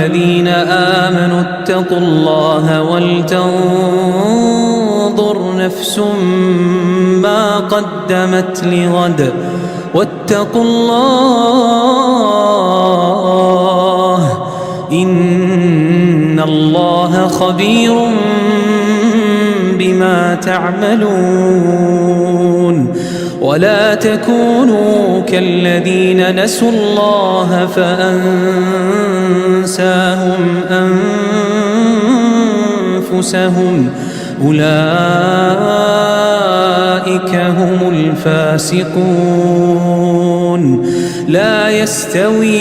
الذين آمنوا اتقوا الله ولتنظر نفس ما قدمت لغد واتقوا الله إن الله خبير بما تعملون ولا تكونوا كالذين نسوا الله فأنساهم أنفسهم أولئك هم الفاسقون لا يستوي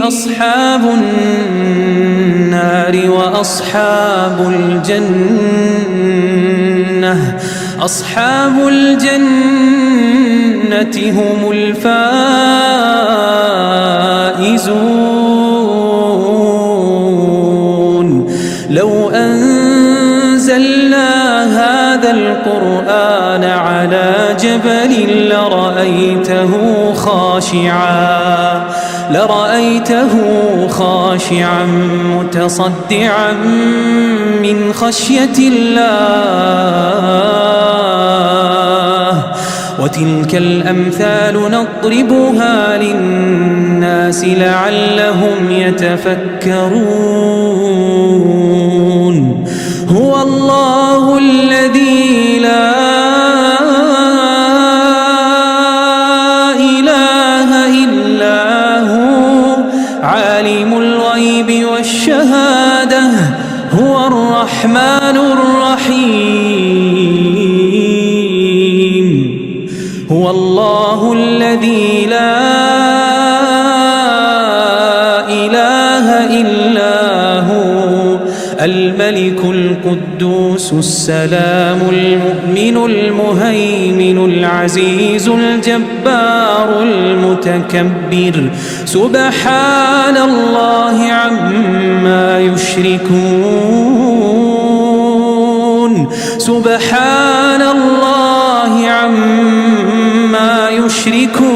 أصحاب النار وأصحاب الجنة أصحاب الجنة هم الفائزون لو أنزلنا هذا القرآن على جبل لرأيته خاشعا متصدعا من خشية الله وتلك الأمثال نضربها للناس لعلهم يتفكرون هو الله الذي لا إله إلا هو عالم الغيب والشهادة هو الرحمن الرحيم هو الله الذي لا إله إلا هو الملك القدوس السلام المؤمن المهيمن العزيز الجبار المتكبر سبحان الله عما يشركون سبحان الله عما يشركون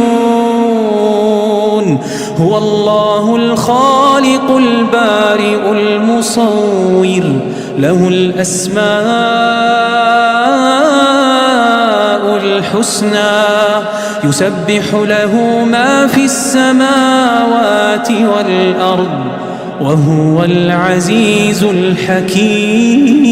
هو الله الخالق البارئ المصور له الأسماء الحسنى يسبح له ما في السماوات والأرض وهو العزيز الحكيم